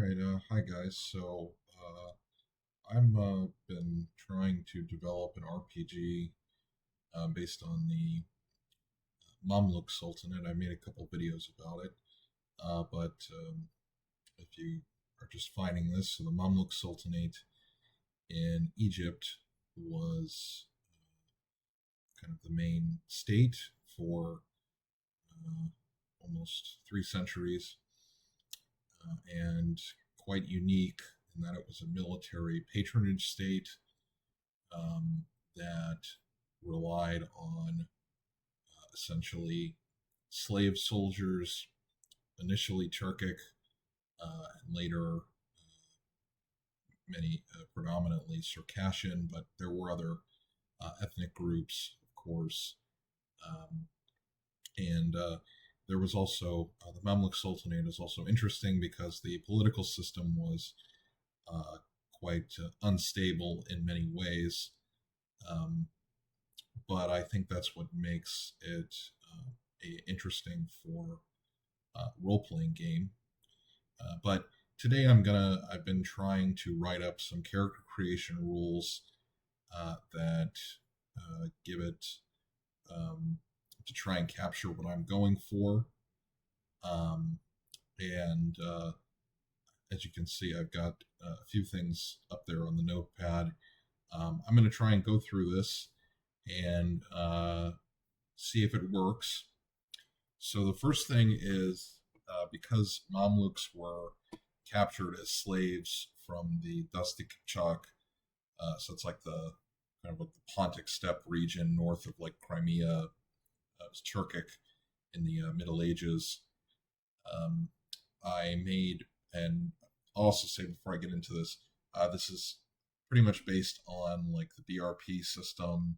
Right, hi guys. I'm been trying to develop an RPG based on the Mamluk Sultanate. I made a couple videos about it, but if you are just finding this, so the Mamluk Sultanate in Egypt was kind of the main state for uh, almost 3 centuries, and quite unique in that it was a military patronage state that relied on essentially slave soldiers, initially Turkic, and later many predominantly Circassian, but there were other ethnic groups, of course. Um, and there was also the Mamluk Sultanate is also interesting because the political system was uh, quite unstable in many ways. Um, but I think that's what makes it interesting for role playing game. But today I've been trying to write up some character creation rules that give it um, to try and capture what I'm going for. Um, and as you can see, I've got a few things up there on the notepad. I'm going to try and go through this and see if it works. So the first thing is because Mamluks were captured as slaves from the Dusty Kipchak, so it's like the kind of like the Pontic steppe region north of like Crimea. It was Turkic in the Middle Ages. Um, I made, and I'll also say before I get into this, this is pretty much based on like the BRP system,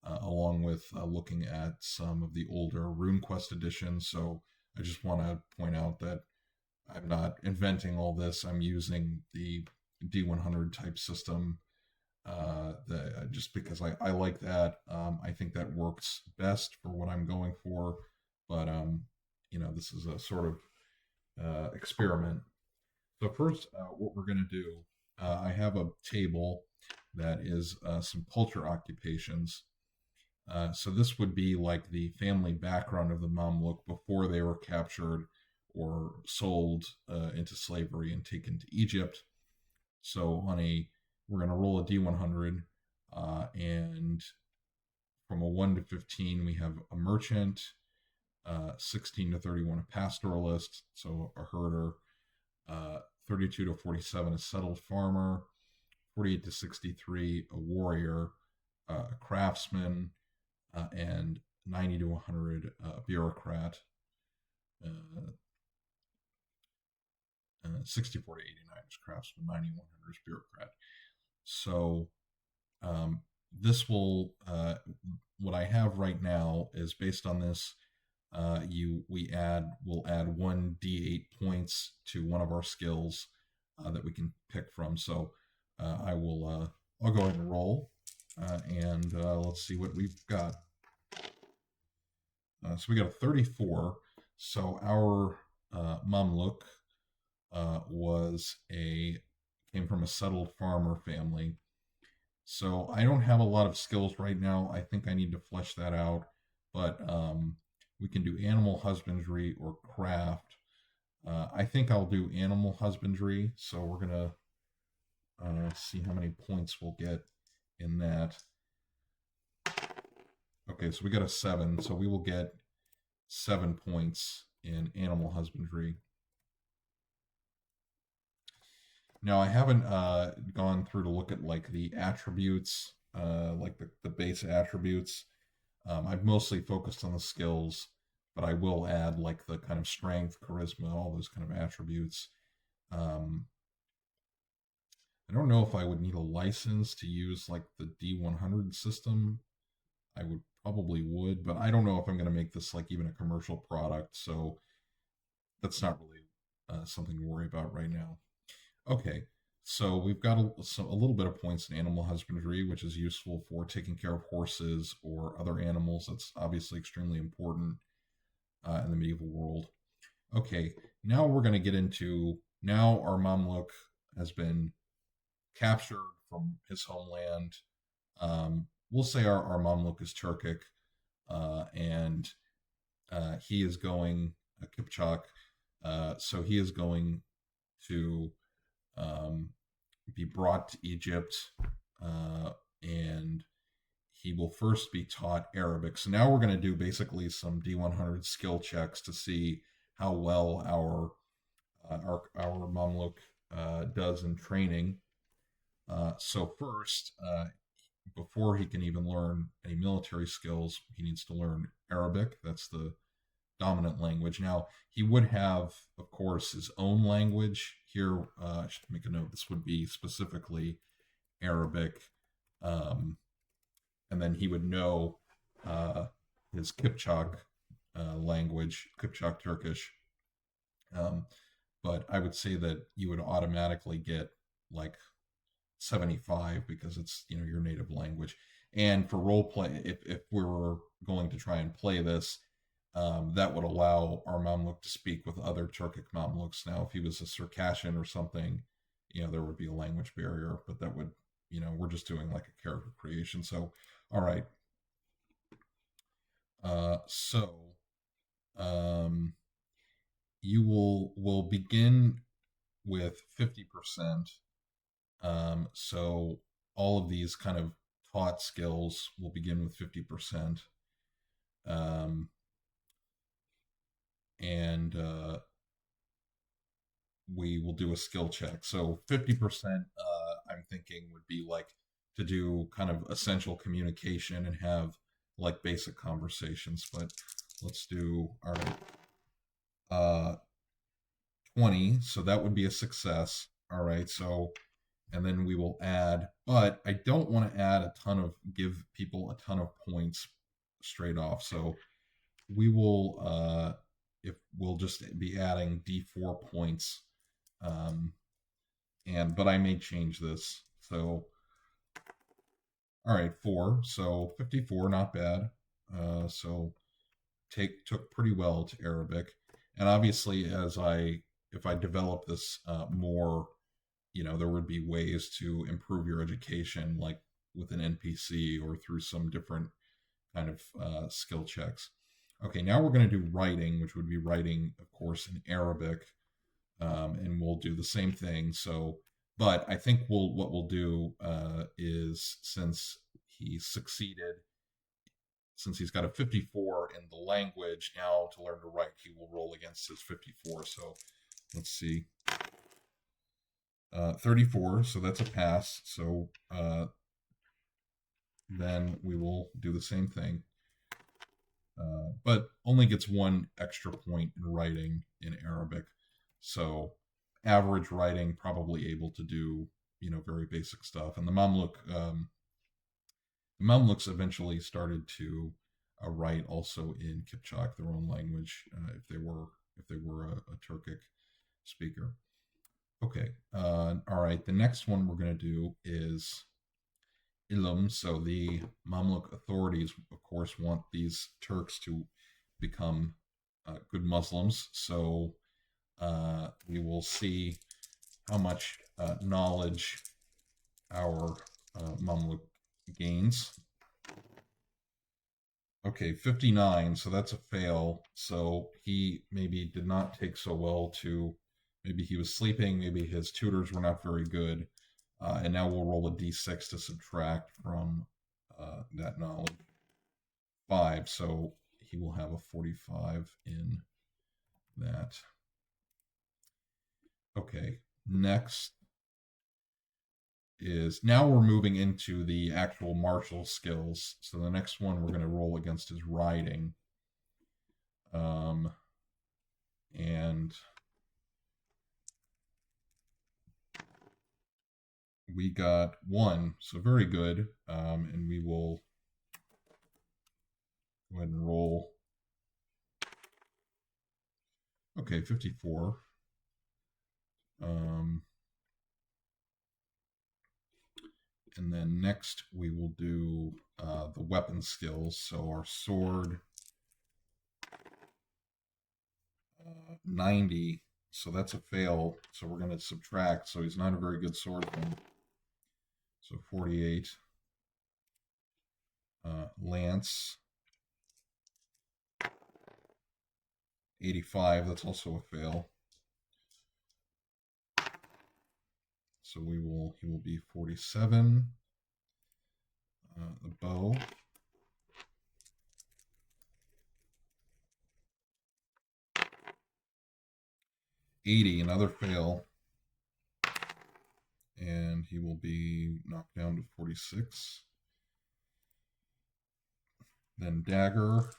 along with looking at some of the older RuneQuest editions. So I just want to point out that I'm not inventing all this. I'm using the D100 type system just because I like that. I think that works best for what I'm going for. But this is a sort of experiment. So first, what we're going to do, I have a table that is some culture occupations. So this would be like the family background of the Mamluk before they were captured or sold into slavery and taken to Egypt. So we're going to roll a D100, and from a 1 to 15, we have a merchant, 16 to 31, a pastoralist, so a herder, 32 to 47, a settled farmer, 48 to 63, a warrior, a craftsman, and 90 to 100, a bureaucrat. 64 to 89 is craftsman, 9100 is bureaucrat. So um, this will what I have right now is based on this. We'll add 1d8 points to one of our skills that we can pick from. So I'll go ahead and roll, and let's see what we've got. So we got a 34. So our Mamluk came from a settled farmer family. So I don't have a lot of skills right now. I think I need to flesh that out. But we can do animal husbandry or craft. I think I'll do animal husbandry. So we're gonna see how many points we'll get in that. Okay, so we got a 7. So we will get 7 points in animal husbandry. Now I haven't gone through to look at like the attributes, like the base attributes. I've mostly focused on the skills, but I will add like the kind of strength, charisma, all those kind of attributes. Um, I don't know if I would need a license to use like the D100 system. I would, but I don't know if I'm going to make this like even a commercial product. So that's not really something to worry about right now. Okay, so we've got a little bit of points in animal husbandry, which is useful for taking care of horses or other animals. That's obviously extremely important in the medieval world. Okay, now we're going to get into now our Mamluk has been captured from his homeland. We'll say our Mamluk is Turkic, and he is going Kipchak, so he is going to um, be brought to Egypt, and he will first be taught Arabic. So now we're going to do basically some D100 skill checks to see how well our Mamluk does in training. So first, before he can even learn any military skills, he needs to learn Arabic. That's the dominant language. Now, he would have, of course, his own language. Here, I should make a note, this would be specifically Arabic. And then he would know his Kipchak language, Kipchak Turkish. But I would say that you would automatically get like 75 because it's your native language. And for role play, if we were going to try and play this, that would allow our Mamluk to speak with other Turkic Mamluks. Now, if he was a Circassian or something, there would be a language barrier, but that would, we're just doing like a character creation. So, all right. So, you will begin with 50%. So all of these kind of taught skills will begin with 50%. And we will do a skill check. So 50%, I'm thinking would be like to do kind of essential communication and have like basic conversations. But let's do, all right, 20. So that would be a success. All right. So, and then we will add, but I don't want to add give people a ton of points straight off. So we will, if we'll just be adding D4 points. But I may change this. So, all right, 4. So 54, not bad. So took pretty well to Arabic. And obviously, if I develop this more, there would be ways to improve your education, like with an NPC or through some different kind of skill checks. Okay, now we're going to do writing, which would be writing, of course, in Arabic, and we'll do the same thing. So, but I think what we'll do is since he succeeded, since he's got a 54 in the language, now to learn to write, he will roll against his 54. So let's see. 34, so that's a pass. So then we will do the same thing. But only gets 1 extra point in writing in Arabic. So average writing, probably able to do, very basic stuff. And the Mamluks eventually started to write also in Kipchak, their own language, if they were a Turkic speaker. Okay. All right. The next one we're going to do is Ilum. So the Mamluk authorities, of course, want these Turks to become good Muslims. So we will see how much knowledge our Mamluk gains. Okay, 59. So that's a fail. So he maybe did not take so well to. Maybe he was sleeping. Maybe his tutors were not very good. And now we'll roll a d6 to subtract from that knowledge. 5. So he will have a 45 in that. Okay. Next is now we're moving into the actual martial skills. So the next one we're going to roll against is riding. And we got 1, so very good. And we will go ahead and roll. Okay, 54. And then next we will do the weapon skills. So our sword, 90. So that's a fail. So we're going to subtract. So he's not a very good swordsman. So 48. Lance, 85. That's also a fail. So he will be 47. The bow. 80, another fail. And he will be knocked down to 46. Then dagger.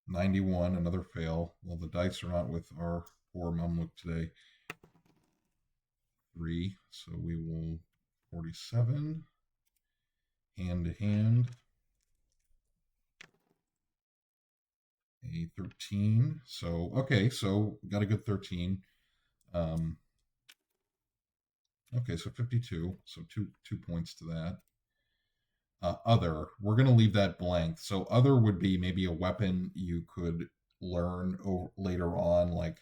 91, another fail. Well, the dice are not with our poor Mamluk today. 3, so we will 47. Hand to hand. A 13. So, okay, so got a good 13. Okay, so 52. So two points to that. Other, we're going to leave that blank. So other would be maybe a weapon you could learn later on, like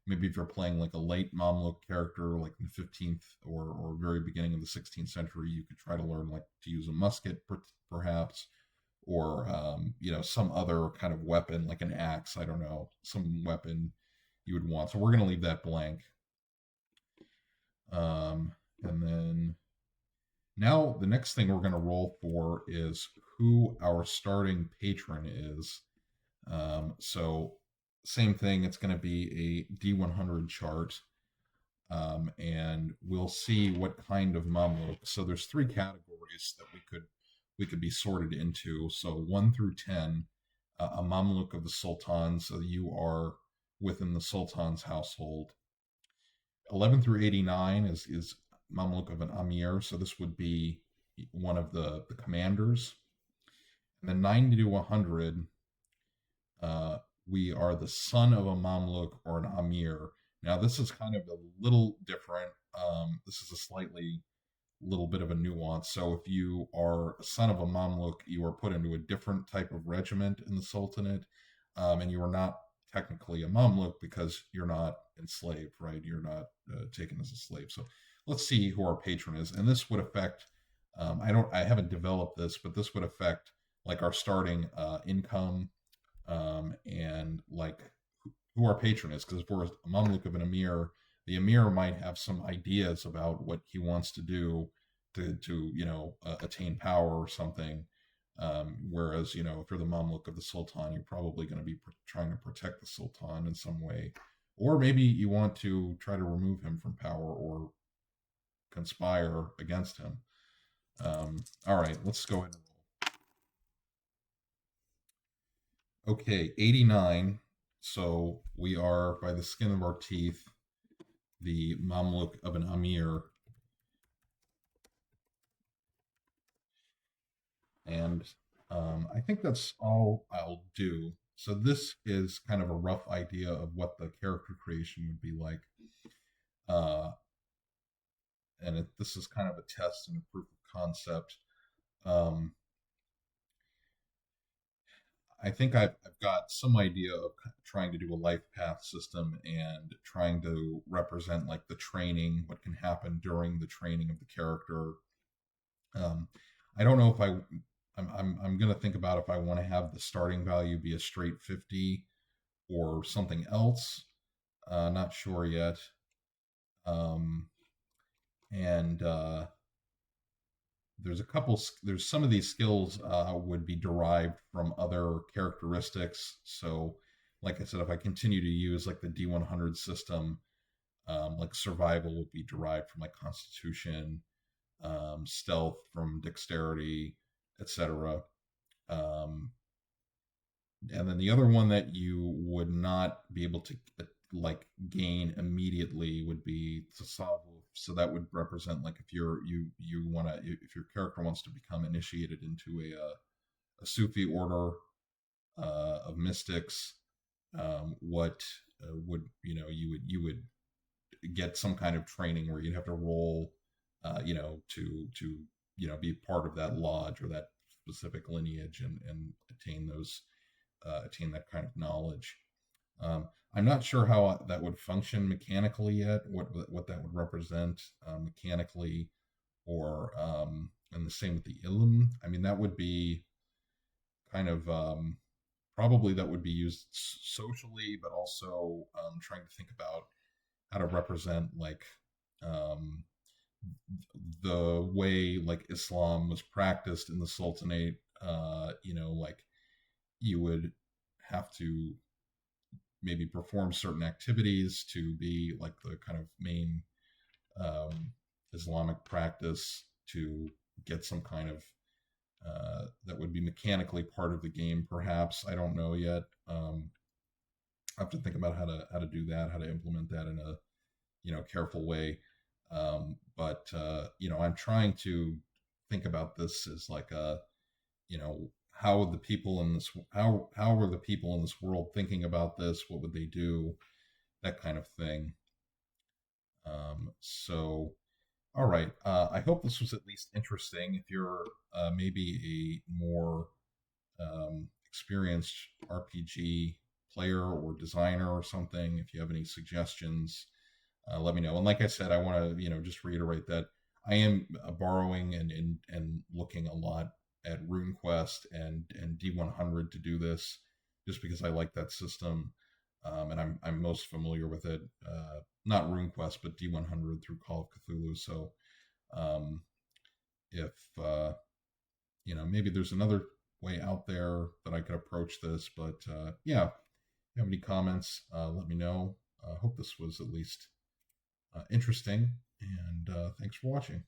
maybe if you're playing like a late Mamluk character, like in the 15th or very beginning of the 16th century, you could try to learn like to use a musket, perhaps, or some other kind of weapon, like an axe. I don't know, some weapon you would want. So we're going to leave that blank. And then now the next thing we're going to roll for is who our starting patron is. So same thing, it's going to be a D100 chart. And we'll see what kind of Mamluk. So there's 3 categories that we could be sorted into. So 1 through 10, a Mamluk of the Sultan. So you are within the Sultan's household. 11 through 89 is Mamluk of an Amir. So this would be one of the commanders. And then 90 to 100, we are the son of a Mamluk or an Amir. Now, this is kind of a little different. This is a slightly little bit of a nuance. So, if you are a son of a Mamluk, you are put into a different type of regiment in the Sultanate, and you are not technically a Mamluk because you're not enslaved, right? You're not taken as a slave. So, let's see who our patron is, and this would affect. I haven't developed this, but this would affect like our starting income, and like who our patron is. Because if we're a Mamluk of an Emir, the Emir might have some ideas about what he wants to do to attain power or something. Whereas if you're the Mamluk of the Sultan, you're probably going to be trying to protect the Sultan in some way, or maybe you want to try to remove him from power or conspire against him. All right, let's go ahead and roll. Okay, 89. So we are, by the skin of our teeth, the Mamluk of an Amir. And I think that's all I'll do. So this is kind of a rough idea of what the character creation would be like. And this is kind of a test and a proof of concept. Um, I think I've got some idea of trying to do a life path system and trying to represent like the training, what can happen during the training of the character. I don't know if I'm going to think about if I want to have the starting value be a straight 50 or something else. Not sure yet. And there's some of these skills would be derived from other characteristics. So, like I said, if I continue to use like the D100 system, like survival would be derived from like constitution, stealth from dexterity, etc. And then the other one that you would not be able to like gain immediately would be Tasawu. So that would represent like if you want to, if your character wants to become initiated into a Sufi order of mystics, what would you would get some kind of training where you'd have to roll, to be part of that lodge or that specific lineage and attain that kind of knowledge. I'm not sure how that would function mechanically yet. What that would represent mechanically, or and the same with the ilum. I mean, that would be kind of probably that would be used socially, but also trying to think about how to represent like um, the way like Islam was practiced in the Sultanate. Like you would have to maybe perform certain activities to be like the kind of main um, Islamic practice to get some kind of that would be mechanically part of the game. Perhaps I don't know yet. I have to think about how to do that, how to implement that in a careful way. But I'm trying to think about this as like a how would the people in this how were the people in this world thinking about this? What would they do? That kind of thing. So all right. I hope this was at least interesting. If you're maybe a more experienced RPG player or designer or something, if you have any suggestions, let me know. And like I said, I want to just reiterate that I am borrowing and looking a lot at RuneQuest and D100 to do this, just because I like that system, and I'm most familiar with it. Not RuneQuest, but D100 through Call of Cthulhu. So um, if maybe there's another way out there that I could approach this, but yeah, if you have any comments, let me know. I hope this was at least interesting, and thanks for watching.